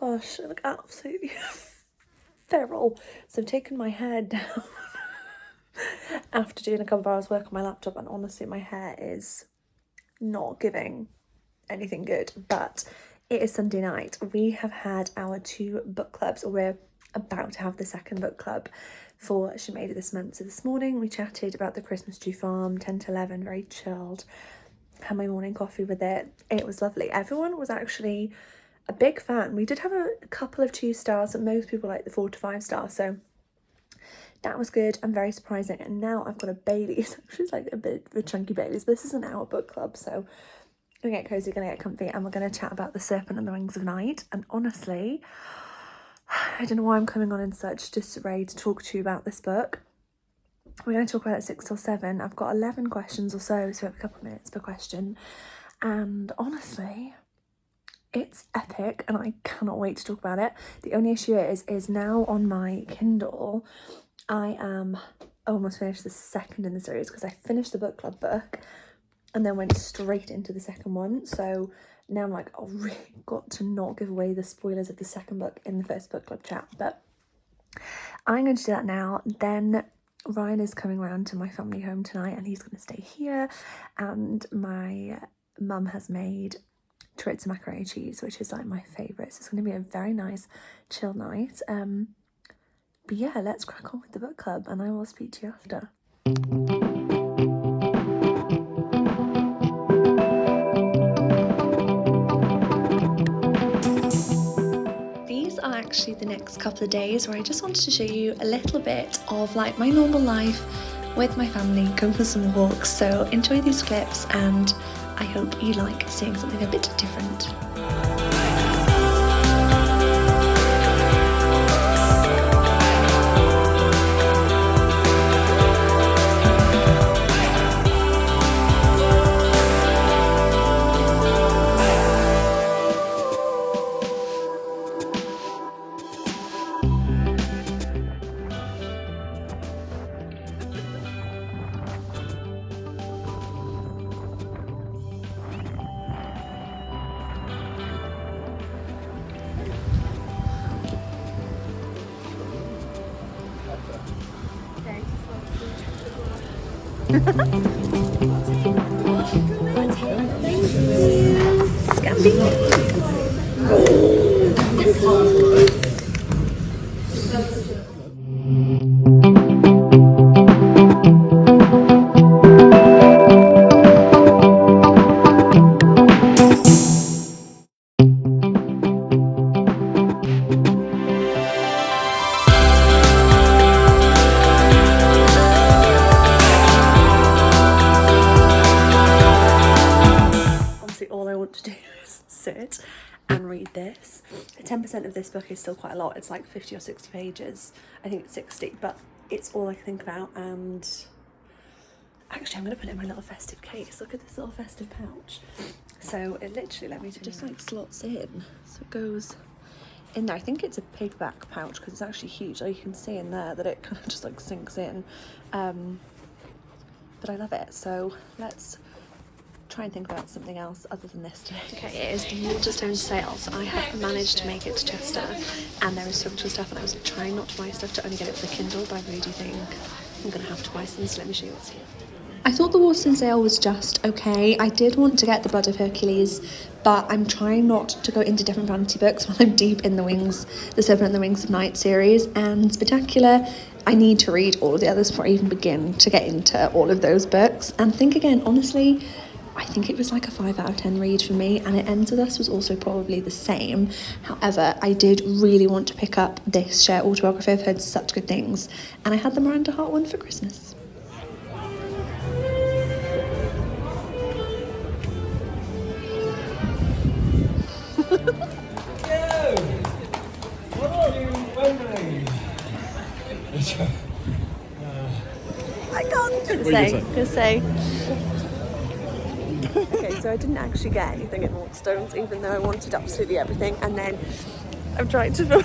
gosh, I look absolutely feral. So I've taken my hair down after doing a couple of hours work on my laptop, and honestly my hair is not giving anything good. But it is Sunday night. We have had our 2 book clubs, or we're about to have the second book club for She Made It this month. So this morning we chatted about the Christmas Tree Farm, 10 to 11, very chilled. Had my morning coffee with it. It was lovely. Everyone was actually a big fan. We did have a couple of 2 stars, but most people like the 4 to 5 stars, so that was good and very surprising. And now I've got a Baileys. Actually, it's like a bit of a chunky Baileys, but this is an hour book club, so gonna get cozy, gonna get comfy, and we're gonna chat about The Serpent and the Wings of Night. And honestly, I don't know why I'm coming on in such disarray to talk to you about this book. We're going to talk about it 6 till 7. I've got 11 questions or so we have a couple of minutes per question. And honestly, it's epic and I cannot wait to talk about it. The only issue is now on my Kindle, I am almost finished the second in the series because I finished the book club book and then went straight into the second one. So now I'm like, I've really got to not give away the spoilers of the second book in the first book club chat. But I'm going to do that now. Then Ryan is coming round to my family home tonight and he's going to stay here. And my mum has made turrets and macaroni and cheese, which is like my favourite. So it's going to be a very nice chill night. But yeah, let's crack on with the book club and I will speak to you after. These are actually the next couple of days where I just wanted to show you a little bit of like my normal life with my family, going for some walks. So enjoy these clips and I hope you like seeing something a bit different. All I want to do is sit and read this. 10% of this book is still quite a lot. It's like 50 or 60 pages. I think it's 60, but it's all I can think about. And actually I'm going to put it in my little festive case. Look at this little festive pouch. So it literally, let me just like slots in. So it goes in there. I think it's a pigback pouch because it's actually huge. Oh, you can see in there that it kind of just like sinks in. But I love it. So let's try and think about something else other than this today. Okay, it is the Waterstone sale, so I have managed to make it to Chester and there is so much stuff and I was trying not to buy stuff to only get it for the Kindle, but I really do think I'm going to have to buy some, so let me show you what's here. I thought the Waterstone sale was just okay. I did want to get the Blood of Hercules, but I'm trying not to go into different fantasy books while I'm deep in the Serpent and the Wings of Night series and Spectacular. I need to read all of the others before I even begin to get into all of those books. And think again, honestly, I think it was like a 5 out of 10 read for me, and It Ends With Us was also probably the same. However, I did really want to pick up this Cher autobiography. I've heard such good things, and I had the Miranda Hart one for Christmas. What are you wondering? I can't say. Okay, so I didn't actually get anything in Waterstones, even though I wanted absolutely everything, and then I'm trying to film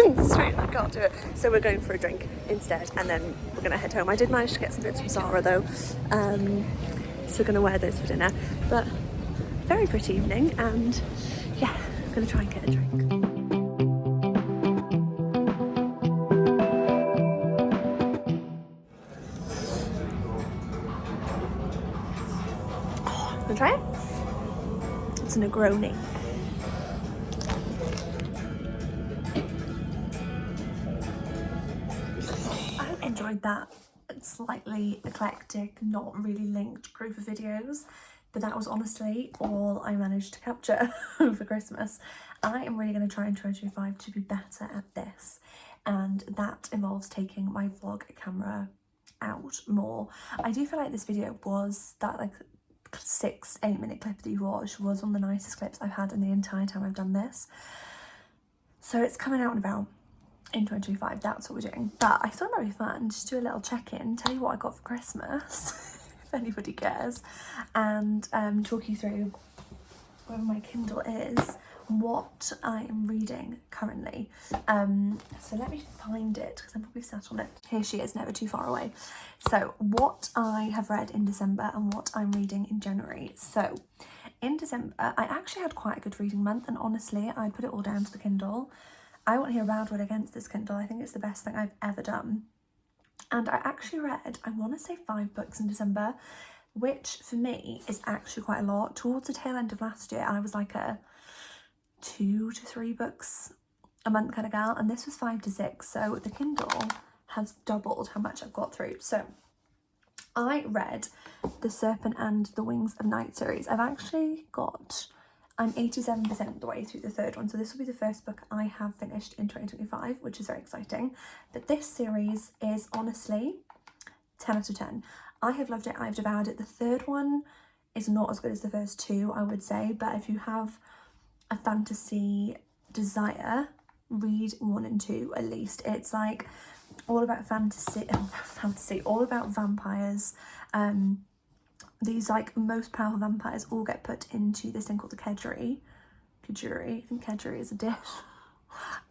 in the street and I can't do it, so we're going for a drink instead and then we're going to head home. I did manage to get some bits from Zara though, so we're going to wear those for dinner, but very pretty evening, and yeah, I'm going to try and get a drink. It's a Negroni. I hope you enjoyed that slightly eclectic, not really linked group of videos, but that was honestly all I managed to capture for Christmas. I am really going to try in 2025 to be better at this, and that involves taking my vlog camera out more. I do feel like this video was that like 6-8 minute clip that you watched was one of the nicest clips I've had in the entire time I've done this. So it's coming out and about in 2025, that's what we're doing. But I thought it might be fun just do a little check-in, tell you what I got for Christmas, if anybody cares, and talk you through where my Kindle is, what I am reading currently. So let me find it because I'm probably sat on it. Here she is, never too far away. So what I have read in December and what I'm reading in January. So in December, I actually had quite a good reading month, and honestly, I put it all down to the Kindle. I won't hear a bad word against this Kindle. I think it's the best thing I've ever done. And I actually read, I want to say 5 books in December, which for me is actually quite a lot. Towards the tail end of last year, I was like a 2 to 3 books a month kind of gal, and this was 5 to 6. So the Kindle has doubled how much I've got through. So I read The Serpent and the Wings of Night series. I've actually got, I'm 87% of the way through the 3rd one, so this will be the first book I have finished in 2025, which is very exciting. But this series is honestly 10 out of 10. I have loved it, I've devoured it. The 3rd one is not as good as the first 2, I would say, but if you have a fantasy desire, read 1 and 2 at least. It's like all about fantasy, all about vampires. These like most powerful vampires all get put into this thing called the Kedgeree. I think Kedgeree is a dish.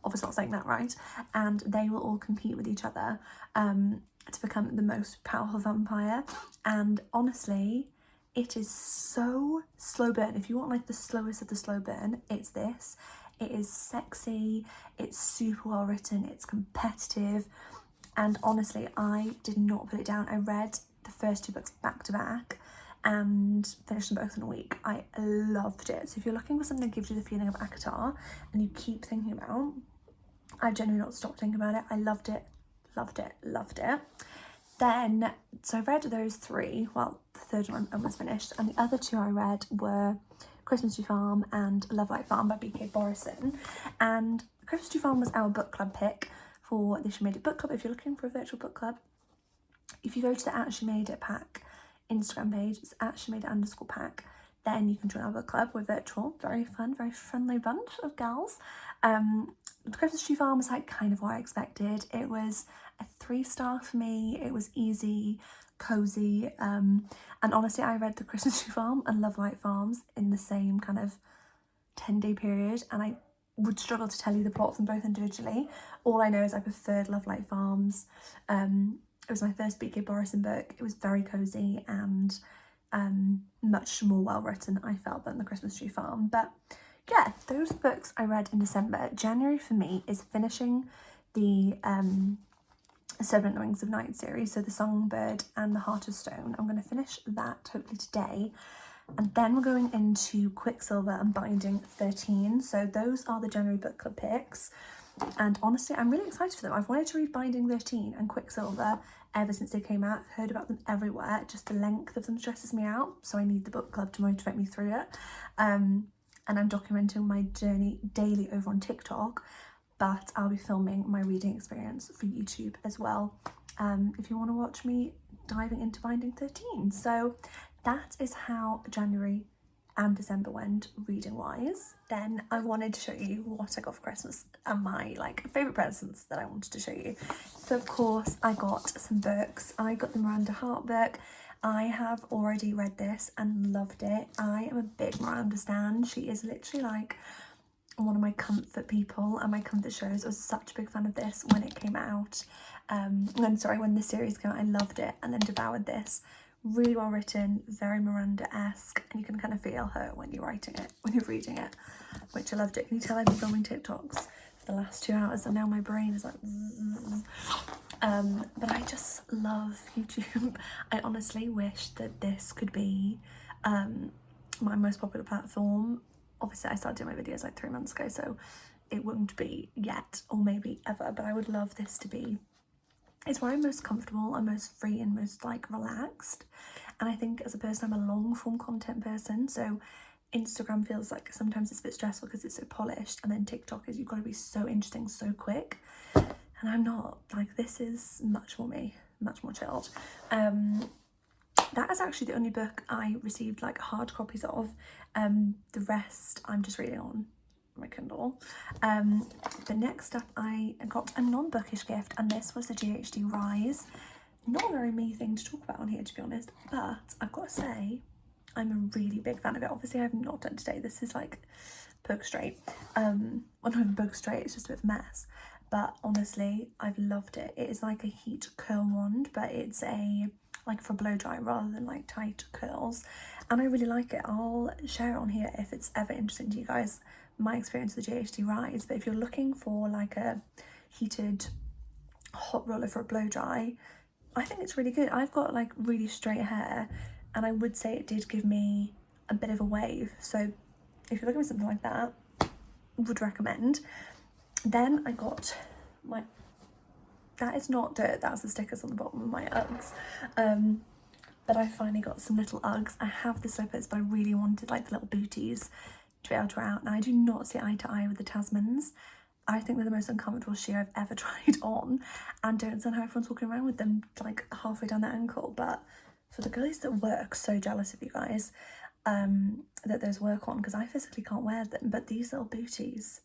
Obviously not saying that right. And they will all compete with each other to become the most powerful vampire. And honestly, it is so slow burn. If you want like the slowest of the slow burn, it's this. It is sexy, it's super well written, it's competitive, and honestly, I did not put it down. I read the first 2 books back to back and finished them both in a week. I loved it. So if you're looking for something that gives you the feeling of ACOTAR and you keep thinking about, I've genuinely not stopped thinking about it. I loved it, loved it, loved it. Then, so I read those 3, well, the 3rd one almost finished, and the other 2 I read were Christmas Tree Farm and Love Light Farm by B.K. Borison. And Christmas Tree Farm was our book club pick for the She Made It book club. If you're looking for a virtual book club, if you go to the She Made It pack Instagram page, it's She Made It _pack, then you can join our book club. We're virtual, very fun, very friendly bunch of gals. The Christmas Tree Farm was like kind of what I expected. It was a 3-star for me. It was easy, cozy, and honestly, I read the Christmas Tree Farm and Love Light Farms in the same kind of 10-day period, and I would struggle to tell you the plot of them both individually. All I know is I preferred Love Light Farms. It was my first B.K. Borison book. It was very cozy and much more well written, I felt, than the Christmas Tree Farm. But yeah, those books I read in December. January for me is finishing the Serpent and the Wings of Night series, so The Songbird and The Heart of Stone. I'm going to finish that hopefully today, and then we're going into Quicksilver and Binding 13. So those are the January book club picks, and honestly I'm really excited for them. I've wanted to read Binding 13 and Quicksilver ever since they came out. I've heard about them everywhere. Just the length of them stresses me out, so I need the book club to motivate me through it. And I'm documenting my journey daily over on TikTok, but I'll be filming my reading experience for YouTube as well, if you want to watch me diving into Binding 13. So that is how January and December went reading wise. Then I wanted to show you what I got for Christmas and my like favourite presents that I wanted to show you. So of course I got some books. I got the Miranda Hart book. I have already read this and loved it. I am a big Miranda stan. She is literally like one of my comfort people and my comfort shows. I was such a big fan of this when it came out. When the series came out, I loved it and then devoured this. Really well written, very Miranda-esque, and you can kind of feel her when you're writing it, when you're reading it, which I loved it. Can you tell I've been filming TikToks for the last 2 hours and now my brain is like but I just love YouTube. I honestly wish that this could be my most popular platform. obviously I started doing my videos like 3 months ago, so it won't be yet, or maybe ever, but I would love this to be, it's where I'm most comfortable and most free and most like relaxed. And I think as a person, I'm a long form content person, so Instagram feels like sometimes it's a bit stressful because it's so polished, and then TikTok is, you've got to be so interesting so quick, and I'm not. Like, this is much more me, much more chilled. That is actually the only book I received like hard copies of. The rest I'm just reading on my Kindle. The next up, I got a non-bookish gift, and this was the GHD Rise. Not a very me thing to talk about on here, to be honest, but I've got to say I'm a really big fan of it. Obviously I've not done today, this is like book straight. Well, not even book straight, it's just a bit of a mess, but honestly I've loved it. It is like a heat curl wand, but it's a like for blow dry rather than like tight curls, and I really like it. I'll share it on here if it's ever interesting to you guys, my experience with the GHD Rise. But if you're looking for like a heated hot roller for a blow dry, I think it's really good. I've got like really straight hair, and I would say it did give me a bit of a wave, so if you're looking for something like that, would recommend. Then I got my, that is not dirt, that's the stickers on the bottom of my Uggs. But I finally got some little Uggs. I have the slippers, but I really wanted like the little booties to be able to wear out. Now I do not see eye to eye with the Tasmans. I think they're the most uncomfortable shoe I've ever tried on, and don't understand how everyone's walking around with them like halfway down their ankle. But for the girlies that work, so jealous of you guys that those work on, because I physically can't wear them. But these little booties,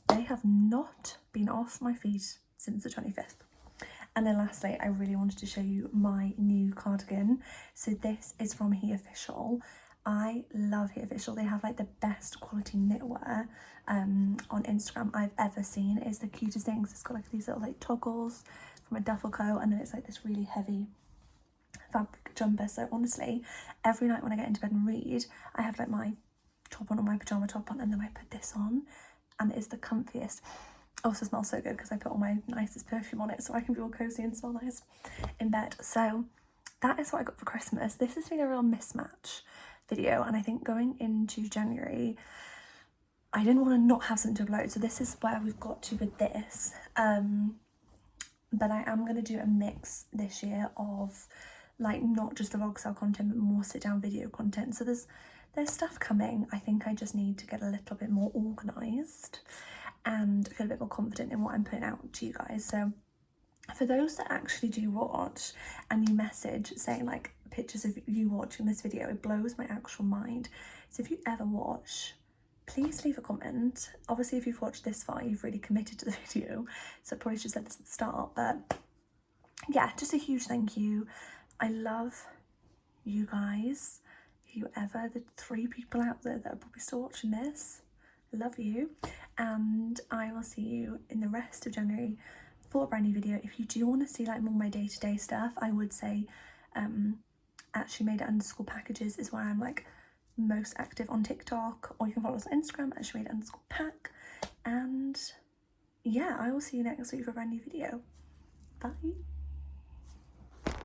they have not been off my feet since the 25th. And then lastly, I really wanted to show you my new cardigan. So this is from He Official. I love He Official. They have like the best quality knitwear on Instagram I've ever seen. It's the cutest things. It's got like these little like toggles from a duffel coat, and then it's like this really heavy fabric jumper. So honestly, every night when I get into bed and read, I have like my top on or my pyjama top on, and then I put this on, and it is the comfiest. Also smells so good because I put all my nicest perfume on it, so I can be all cozy and smell nice in bed. So that is what I got for Christmas. This has been a real mismatch video, and I think going into January I didn't want to not have something to upload, so this is where we've got to with this. But I am going to do a mix this year of like not just the vlog style content, but more sit down video content. So there's stuff coming. I think I just need to get a little bit more organised and feel a bit more confident in what I'm putting out to you guys. So for those that actually do watch and you message saying like pictures of you watching this video, it blows my actual mind. So if you ever watch, please leave a comment. Obviously if you've watched this far, you've really committed to the video, so I probably should have said this at the start, but yeah, just a huge thank you. I love you guys. Whoever, the 3 people out there that are probably still watching this, I love you, and I will see you in the rest of January for a brand new video. If you do want to see like more my day-to-day stuff, I would say actually made underscore packages is where I'm like most active on TikTok, or you can follow us on Instagram, actually made underscore pack. And yeah, I will see you next week for a brand new video. Bye.